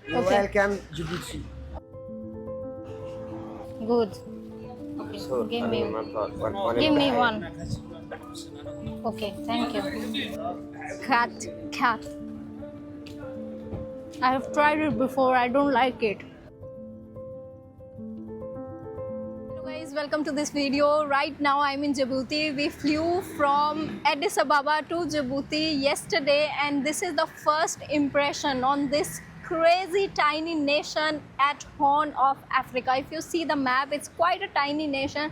You're Okay, welcome, Djibouti. good. Okay, So, give I me mean, one give in me Bahia. one. Okay, thank you. Cat. I have tried it before. I don't like it. Hello guys, welcome to this video. Right now I'm in Djibouti. We flew from Addis Ababa to Djibouti yesterday, and this is the first impression on this crazy tiny nation at Horn of Africa. If you see the map, it's quite a tiny nation,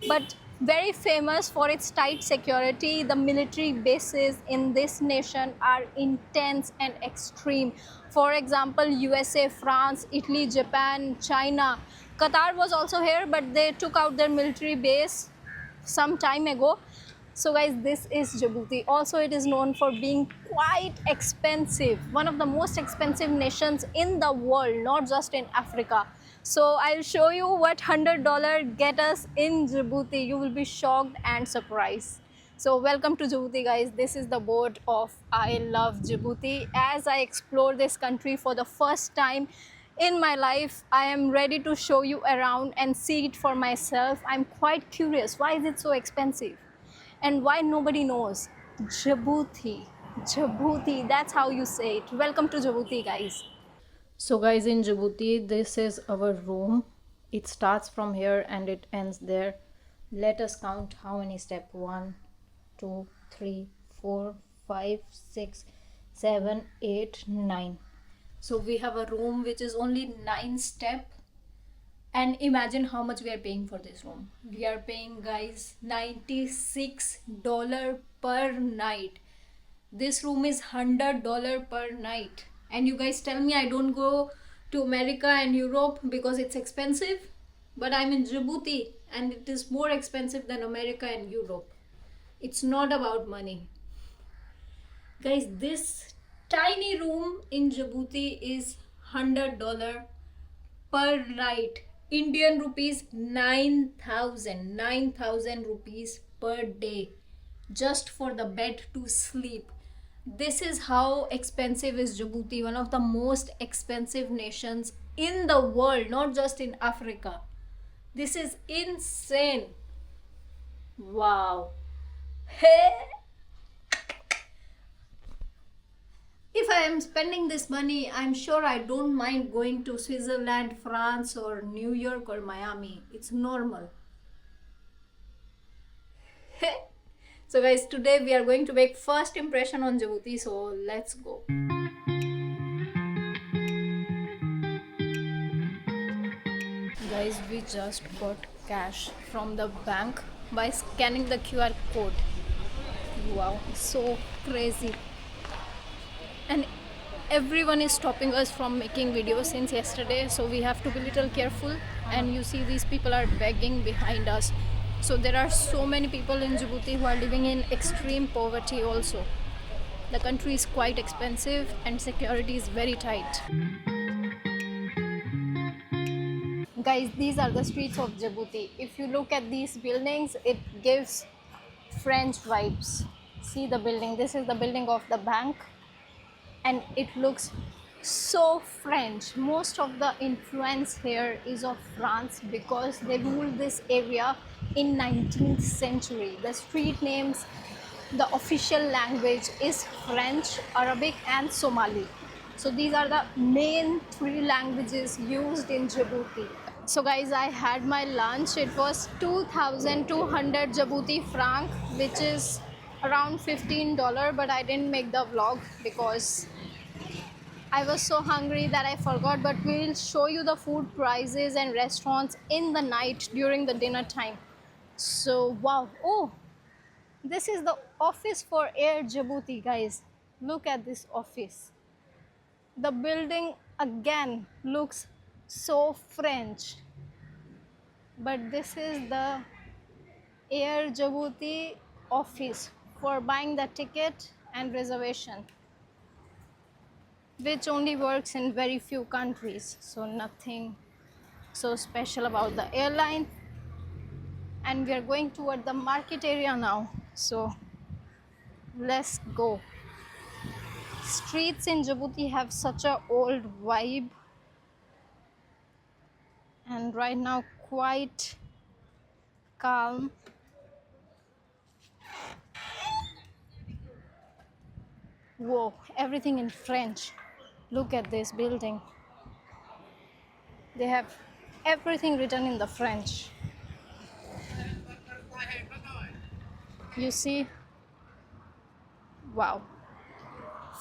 but very famous for its tight security. The military bases in this nation are intense and extreme. For example, USA, France, Italy, Japan, China. Qatar was also here, but they took out their military base some time ago. So guys, this is Djibouti. Also, it is known for being quite expensive, one of the most expensive nations in the world, not just in Africa. So I'll show you what $100 get us in Djibouti. You will be shocked and surprised. So welcome to Djibouti guys. This is the board of I Love Djibouti. As I explore this country for the first time in my life, I am ready to show you around and see it for myself. I'm quite curious, why is it so expensive? And why nobody knows? Djibouti. Djibouti, that's how you say it. Welcome to Djibouti guys. So guys, in Djibouti, this is our room. It starts from here and it ends there. Let us count how many steps. 1, 2, 3, 4, 5, 6, 7, 8, 9. So we have a room which is only 9 step, and imagine how much we are paying for this room. We are paying guys $96 per night. This room is $100 per night. And you guys tell me I don't go to America and Europe because it's expensive, but I'm in Djibouti and it is more expensive than America and Europe. It's not about money. Guys, this tiny room in Djibouti is $100 per night. Indian rupees 9,000 rupees per day just for the bed to sleep. This is how expensive is Djibouti, one of the most expensive nations in the world, not just in Africa. This is insane. Wow. Hey. If I am spending this money, I'm sure I don't mind going to Switzerland, France, or New York or Miami. It's normal. So guys, today we are going to make first impression on Djibouti, so let's go. Guys, we just got cash from the bank by scanning the QR code. Wow, so crazy. And everyone is stopping us from making videos since yesterday, so we have to be little careful. And you see these people are begging behind us. So there are so many people in Djibouti who are living in extreme poverty also. The country is quite expensive and security is very tight. Guys, these are the streets of Djibouti. If you look at these buildings, it gives French vibes. See the building, this is the building of the bank, and it looks so French. Most of the influence here is of France because they ruled this area in 19th century. The street names, the official language is French, Arabic and Somali. So these are the main 3 languages used in Djibouti. So guys, I had my lunch. It was 2,200 Djibouti franc, which is around $15, but I didn't make the vlog because I was so hungry that I forgot. But we'll show you the food prices and restaurants in the night during the dinner time. So wow. Oh, this is the office for Air Djibouti, guys. Look at this office. The building again looks so French, but this is the Air Djibouti office for buying the ticket and reservation, which only works in very few countries, so nothing so special about the airline. And we are going toward the market area now, so let's go. Streets in Djibouti have such a old vibe, and right now quite calm. Whoa, everything in French. Look at this building. They have everything written in the French. You see? Wow.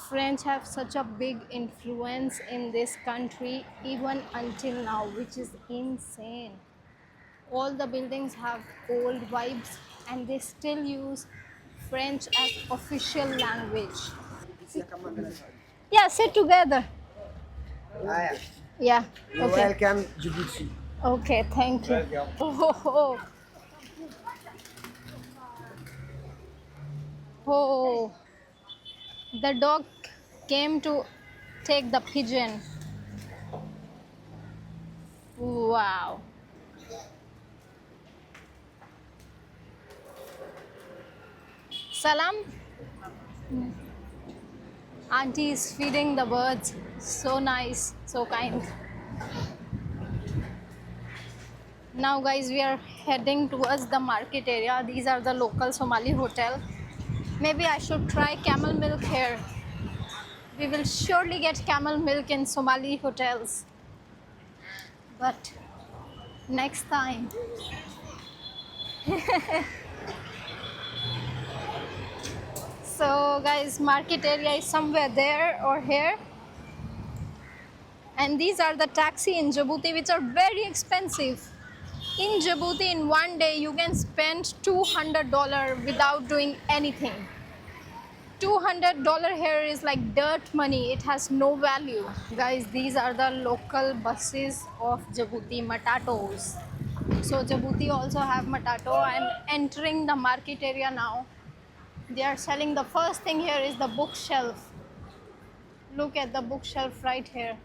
French have such a big influence in this country even until now, which is insane. All the buildings have old vibes and they still use French as official language. Yeah, sit together. Yeah. You're Okay. welcome, Djibouti. Okay, thank you. Oh, oh, the dog came to take the pigeon. Wow. Salam. Auntie is feeding the birds. So nice, so kind. Now guys, we are heading towards the market area. These are the local Somali hotel. Maybe I should try camel milk here. We will surely get camel milk in Somali hotels. But next time. So guys, market area is somewhere there or here. And these are the taxi in Djibouti, which are very expensive. In Djibouti, in one day, you can spend $200 without doing anything. $200 here is like dirt money. It has no value. Guys, these are the local buses of Djibouti, matatos. So Djibouti also have matato. I'm entering the market area now. They are selling, the first thing here is the bookshelf. Look at the bookshelf right here.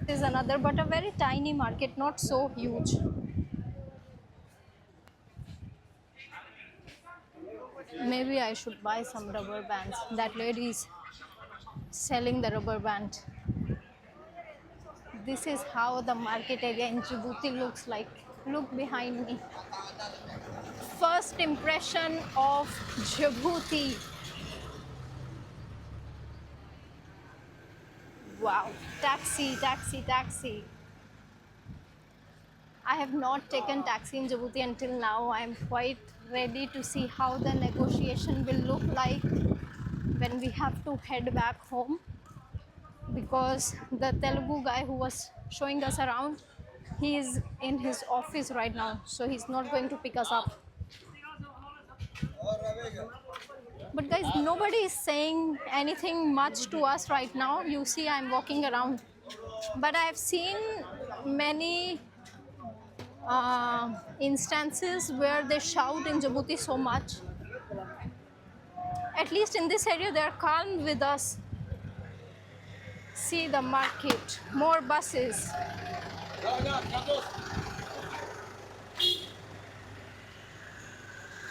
This is another, but a very tiny market, not so huge. Maybe I should buy some rubber bands. That lady is selling the rubber band. This is how the market area in Djibouti looks like. Look behind me. First impression of Djibouti. Wow, taxi, taxi, taxi. I have not taken taxi in Djibouti until now. I am quite ready to see how the negotiation will look like when we have to head back home, because the Telugu guy who was showing us around, he is in his office right now, so he's not going to pick us up. But guys, nobody is saying anything much to us right now. You see, I'm walking around, but I have seen many instances where they shout in Djibouti so much. At least in this area, they are calm with us. See the market, more buses.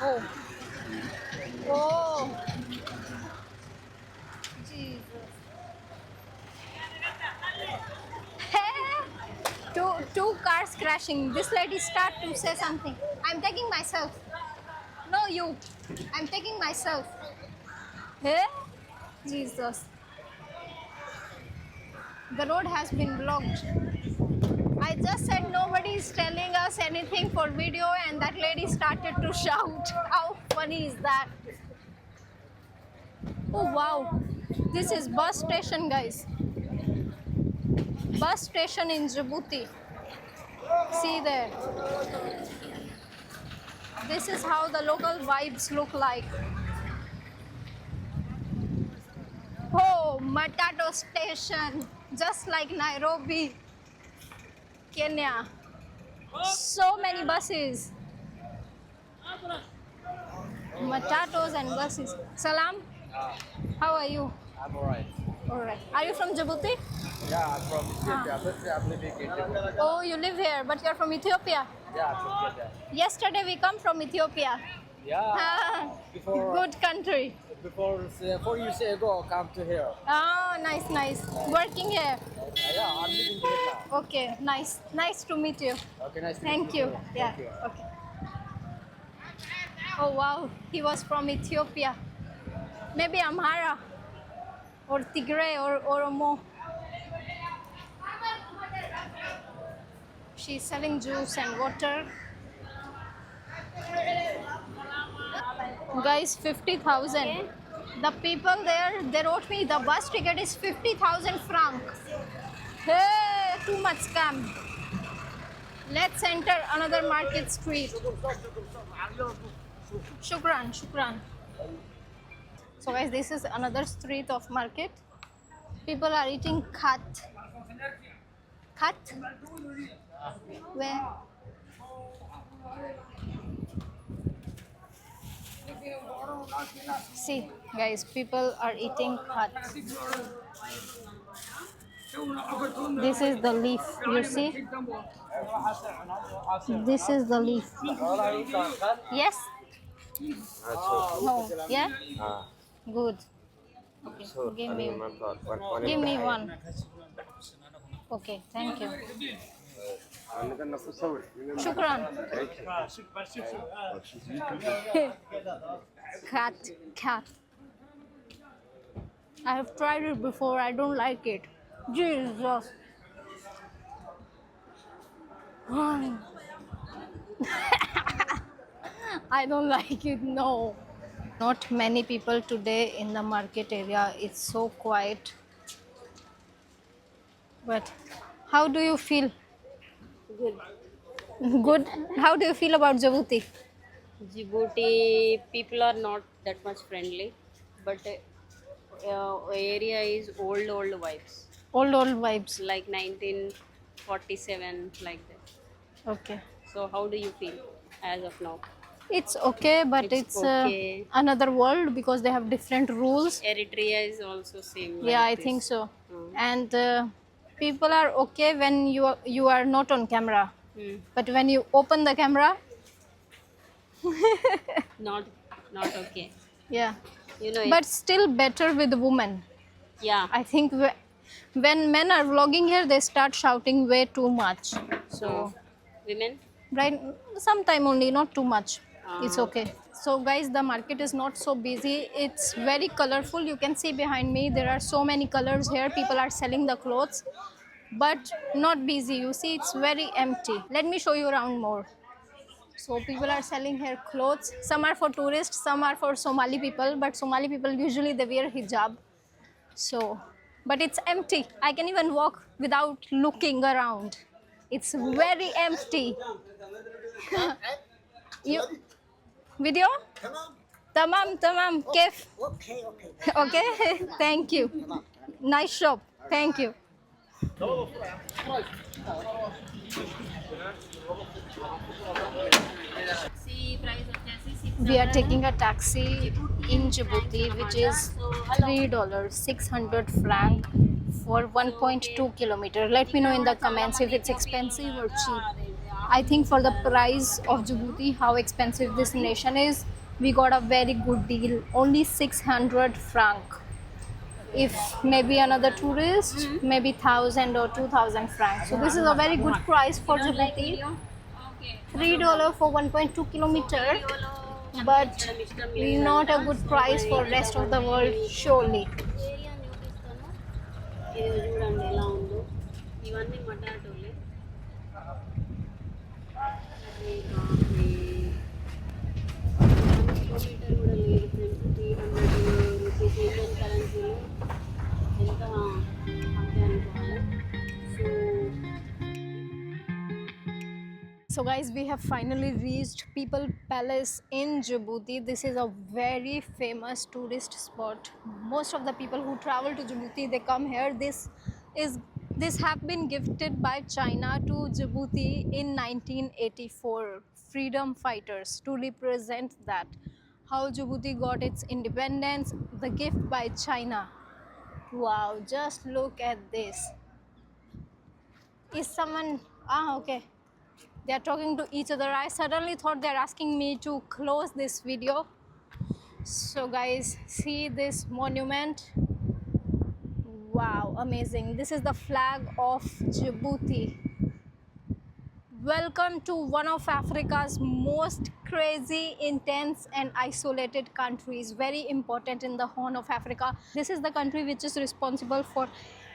Oh, oh, Jesus. Hey, two cars crashing. This lady start to say something. I'm taking myself. No, you. I'm taking myself. Hey, Jesus. The road has been blocked. I just said nobody is telling us anything for video, and that lady started to shout. How funny is that? Oh wow, this is bus station, guys. Bus station in Djibouti. See there. This is how the local vibes look like. Oh, Matato station, just like Nairobi, Kenya. So many buses. Matatos and buses. Salam. How are you? I'm alright. Alright. Are you from Djibouti? Yeah, I'm from Ethiopia, but I'm living in Djibouti. Oh, you live here, but you're from Ethiopia. Yeah, I'm from Ethiopia. Yesterday we come from Ethiopia. Yeah. Before Good country. before 4 years ago, come to here. Oh, nice, nice. Working here. Yeah, I'm living here now. Okay, nice. Nice to meet you. Okay, nice to Thank meet you. too. Yeah. Thank you. Okay. Oh wow, he was from Ethiopia. Maybe Amhara or Tigray or Oromo. She's selling juice and water. Guys, 50,000. The people there, they wrote me the bus ticket is 50,000 franc. Hey, too much scam. Let's enter another market street. Shukran, shukran. So guys, this is another street of market. People are eating khat. Khat? Where? See, guys, people are eating khat. This is the leaf, you see? This is the leaf. Yes? No. Yeah? Good. Okay. Give me one. Okay, thank you. Shukran. Cat. I have tried it before. I don't like it. Jesus. I don't like it. No. Not many people today in the market area. It's so quiet. But how do you feel? Good. Good. How do you feel about Djibouti? Djibouti people are not that much friendly, but area is old vibes, Old vibes. like 1947, like that. Okay. So how do you feel as of now? It's okay, but It's it's okay. another world because they have different rules. Eritrea is also same. Yeah, like I this. think so. Hmm. And people are okay when you are not on camera, Hmm. but when you open the camera, Not okay. yeah. You know. But still better with women. yeah. I think when men are vlogging here, they start shouting way too much. So, Women. right, sometime only, not too much. It's Ah. okay. So, guys, the market is not so busy. It's very colorful. You can see behind me there are so many colors here. People are selling the clothes, but not busy. You see, it's very empty. Let me show you around more. So people are selling here clothes. Some are for tourists, some are for Somali people, but Somali people usually they wear hijab. So, but it's empty. I can even walk without looking around. It's very empty. You video? Tamam. Kef? Okay. Okay. Thank you. Nice shop. Thank you. We are taking a taxi in Djibouti, which is $3, 600 franc for 1.2 kilometer. Let me know in the comments if it's expensive or cheap. I think for the price of Djibouti, how expensive this nation is, we got a very good deal. Only 600 franc. If maybe another tourist, maybe 1,000 or 2,000 francs. So this is a very good price for Djibouti. $3 for 1.2 kilometer, but not a good price for rest of the world, surely. ఇది చూడండి ఎలా ఉందో ఇవన్నీ మటాటోలే kilometre కూడా లేదు friends 300 rupees Indian కరెన్సీలో ఎంత అంతే అనుకోవాలి So guys, we have finally reached People Palace in Djibouti. This is a very famous tourist spot. Most of the people who travel to Djibouti, they come here. This have been gifted by China to Djibouti in 1984. Freedom fighters, to represent that how Djibouti got its independence, the gift by China. Wow, just look at this. Is someone okay. They are talking to each other. I suddenly thought they're asking me to close this video. So guys, see this monument. Wow, amazing. This is the flag of Djibouti. Welcome to one of Africa's most crazy, intense and isolated countries. Very important in the Horn of Africa. This is the country which is responsible for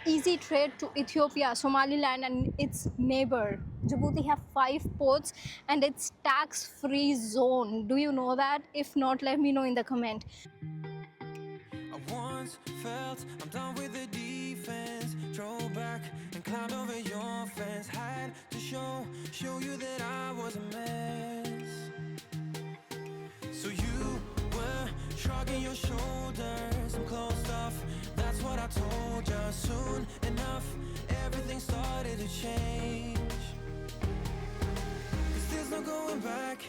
easy trade to Ethiopia, Somaliland and its neighbor. Djibouti have 5 ports and it's tax-free zone. Do you know that? If not, let me know in the comment. I once felt I'm done with the defense. Drove back and climbed over your fence. Had to show you that I was a mess. So you were shrugging your shoulders and closed off. That's what I told you. Soon enough, everything started to change. 'Cause there's no going back.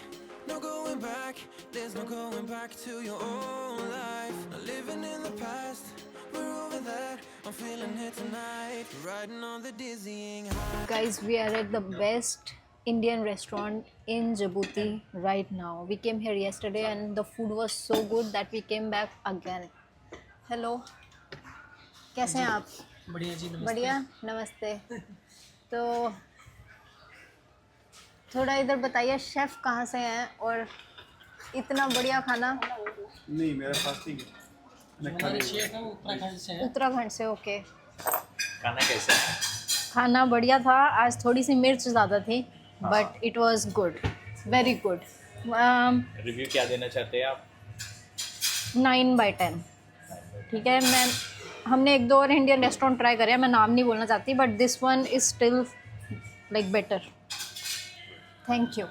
No going back, there's no going back to your old life. Not living in the past, we're over that. I'm feeling it tonight, riding on the dizzying high. Guys, we are at the best Indian restaurant in Djibouti right now. We came here yesterday and the food was so good that we came back again. Hello, कैसे हैं आप? बढ़िया जी, नमस्ते। बढ़िया, नमस्ते। तो थोड़ा इधर बताइए, शेफ कहाँ से हैं और इतना बढ़िया खाना? नहीं, मेरा फास्टिंग है। हमारे शेफ हैं उत्तराखंड से हैं। उत्तराखंड से, ओके। खाना कैसा है? खाना बढ़िया था। आज थोड़ी सी मिर्च ज़्यादा थी, but it was good, very good. Review क्या देना चाहते हैं आप? 9/10। ठीक है, हमने 1-2 और इंडियन रेस्टोरेंट ट्राई करे हैं, मैं नाम नहीं बोलना चाहती, but this one is still like better. Thank you.